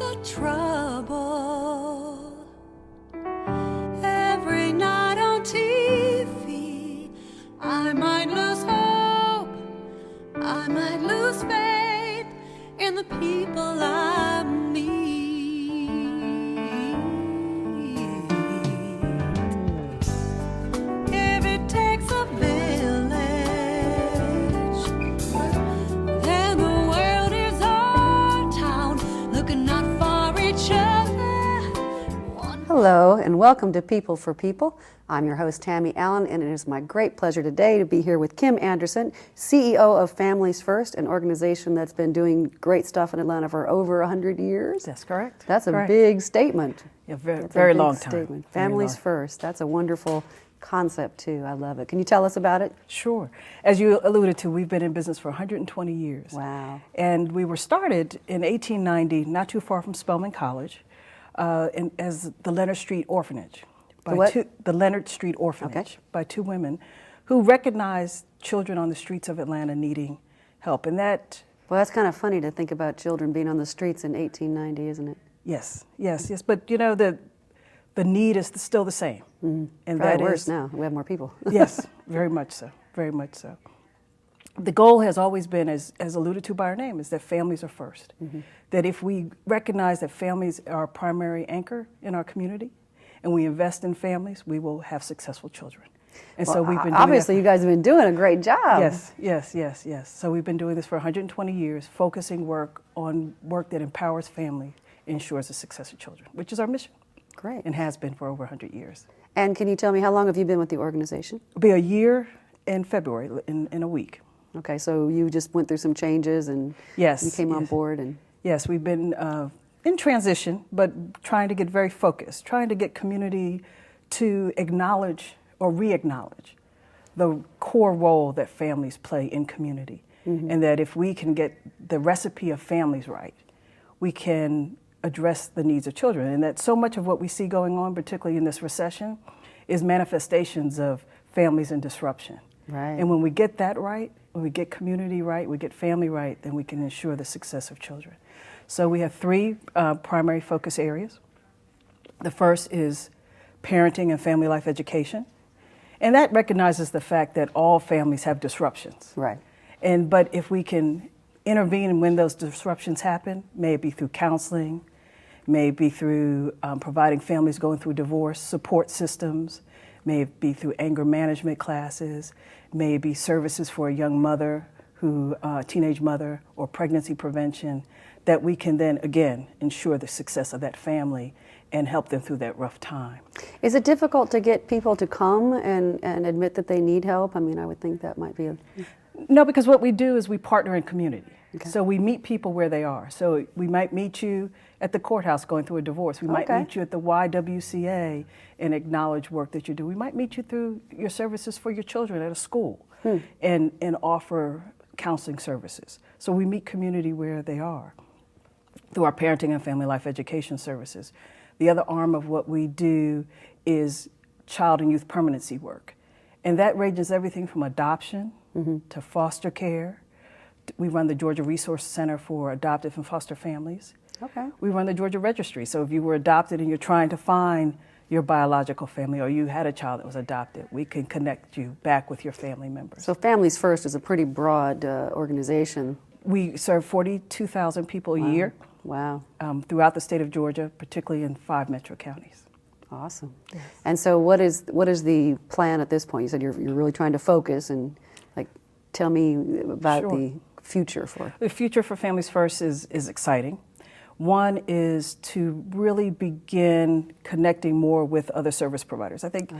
the trouble. Every night on TV, I might lose hope, I might lose faith in the people I meet. If it takes a village, then the world is our town, looking out for each other. Hello and welcome to People for People. I'm your host Tammy Allen, and it is my great pleasure today to be here with Kim Anderson, CEO of Families First, an organization that's been doing great stuff in Atlanta for over 100 years. That's correct. That's a Correct. big statement. Yeah, That's a very big long time. statement. Very Families long. First. That's a wonderful concept too. I love it. Can you tell us about it? Sure. As you alluded to, we've been in business for 120 years. Wow. And we were started in 1890, not too far from Spelman College, as the Leonard Street Orphanage. The what? The Leonard Street Orphanage, Okay. by two women who recognized children on the streets of Atlanta needing help. And that, Well, that's kind of funny to think about children being on the streets in 1890, isn't it? yes. But you know, the need is still the same. And Probably that worse is, now. We have more people. Yes, very much so, very much so. The goal has always been, as alluded to by our name, is that families are first. That if we recognize that families are our primary anchor in our community, and we invest in families, we will have successful children. And so we've been doing obviously, that you guys have been doing a great job. Yes. So we've been doing this for 120 years, focusing work on work that empowers family, ensures the success of children, which is our mission. Great. And has been for over 100 years. And can you tell me, how long have you been with the organization? It'll be a year in February, in a week. Okay, so you just went through some changes and Yes, you came on yes. board. And Yes, we've been in transition, but trying to get very focused, trying to get community to acknowledge or re-acknowledge the core role that families play in community. And that if we can get the recipe of families right, we can address the needs of children. And that so much of what we see going on, particularly in this recession, is manifestations of families in disruption. Right. And when we get that right, when we get community right, we get family right, then we can ensure the success of children. So we have three primary focus areas. The first is parenting and family life education. And that recognizes the fact that all families have disruptions. right. But if we can intervene when those disruptions happen, may it be through counseling, may it be through providing families going through divorce support systems, may it be through anger management classes, may it be services for a young mother, teenage mother, or pregnancy prevention, that we can then, again, ensure the success of that family and help them through that rough time. Is it difficult to get people to come and admit that they need help? I mean, I would think that might be No, because what we do is we partner in community. Okay. So we meet people where they are. So we might meet you at the courthouse going through a divorce. We might Okay. meet you at the YWCA and acknowledge work that you do. We might meet you through your services for your children at a school and offer counseling services. So we meet community where they are through our parenting and family life education services. The other arm of what we do is child and youth permanency work. And that ranges everything from adoption to foster care. We run the Georgia Resource Center for Adoptive and Foster Families. Okay. We run the Georgia Registry. So if you were adopted and you're trying to find your biological family, or you had a child that was adopted, we can connect you back with your family members. So Families First is a pretty broad organization. We serve 42,000 people a year Wow. throughout the state of Georgia, particularly in 5 metro counties. Awesome. And so what is the plan at this point? You said you're really trying to focus and tell me about Sure. the future for. The future for Families First is exciting. One is to really begin connecting more with other service providers. I think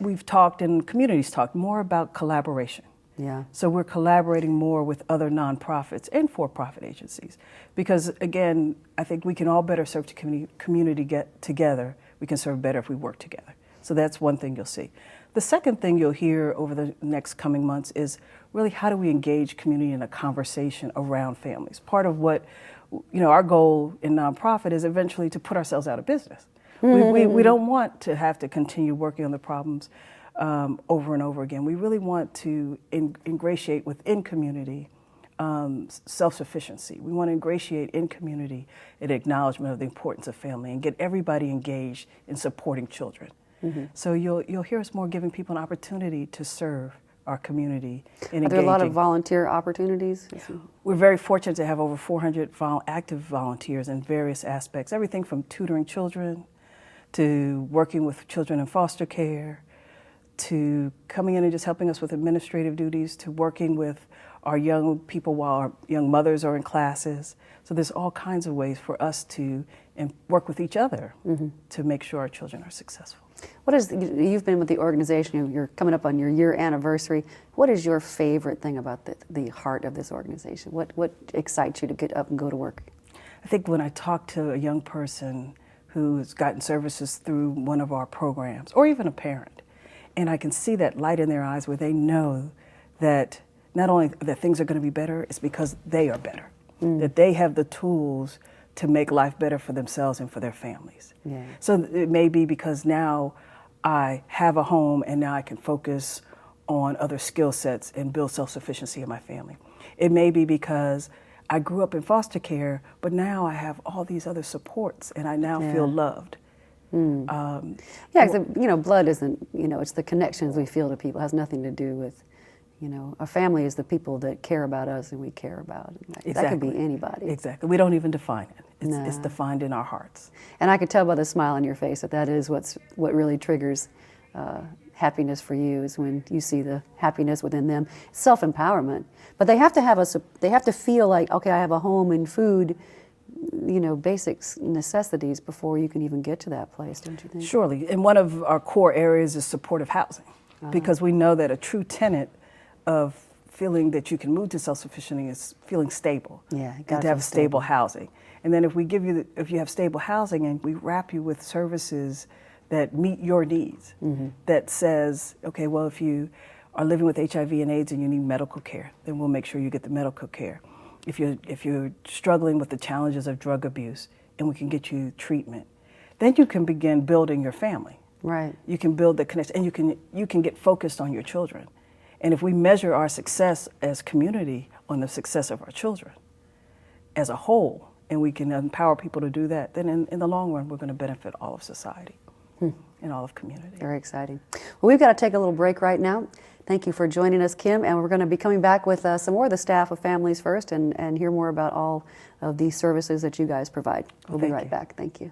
we've talked and communities talked more about collaboration. Yeah. So we're collaborating more with other nonprofits and for-profit agencies because, again, I think we can all better serve the community get together. We can serve better if we work together. So that's one thing you'll see. The second thing you'll hear over the next coming months is really how do we engage community in a conversation around families. Part of what, our goal in nonprofit is eventually to put ourselves out of business. We don't want to have to continue working on the problems over and over again. We really want to ingratiate within community self-sufficiency. We want to ingratiate in community an acknowledgement of the importance of family and get everybody engaged in supporting children. So you'll hear us more giving people an opportunity to serve our community and Are there a lot of engaging. volunteer opportunities? We're very fortunate to have over 400 active volunteers in various aspects, everything from tutoring children to working with children in foster care, to coming in and just helping us with administrative duties, to working with our young people while our young mothers are in classes. So there's all kinds of ways for us to work with each other to make sure our children are successful. What is, you've been with the organization, you're coming up on your year anniversary. What is your favorite thing about the heart of this organization? What excites you to get up and go to work? I think when I talk to a young person who's gotten services through one of our programs, or even a parent, and I can see that light in their eyes where they know that not only that things are going to be better, it's because they are better, that they have the tools to make life better for themselves and for their families. Yeah. So it may be because now I have a home and now I can focus on other skill sets and build self-sufficiency in my family. It may be because I grew up in foster care, but now I have all these other supports and I now feel loved. Yeah, because blood isn't, it's the connections we feel to people. It has nothing to do with, a family is the people that care about us and we care about. Exactly. That could be anybody. Exactly. We don't even define it. It's No. defined in our hearts. And I could tell by the smile on your face that is what really triggers happiness for you, is when you see the happiness within them. Self-empowerment. But they have to they have to feel like, okay, I have a home and food, basic necessities before you can even get to that place, don't you think? Surely. And one of our core areas is supportive housing, because we know that a true tenet of feeling that you can move to self-sufficiency is feeling stable. Yeah, you and to have stable housing. And then if you have stable housing and we wrap you with services that meet your needs, that says, okay, well, if you are living with HIV and AIDS and you need medical care, then we'll make sure you get the medical care. If you're struggling with the challenges of drug abuse and we can get you treatment, then you can begin building your family. Right. You can build the connection, and you can get focused on your children. And if we measure our success as community on the success of our children as a whole, and we can empower people to do that, then in the long run, we're going to benefit all of society and all of community. Very exciting. Well, we've got to take a little break right now. Thank you for joining us, Kim, and we're going to be coming back with some more of the staff of Families First and hear more about all of these services that you guys provide. We'll be right back. Thank you.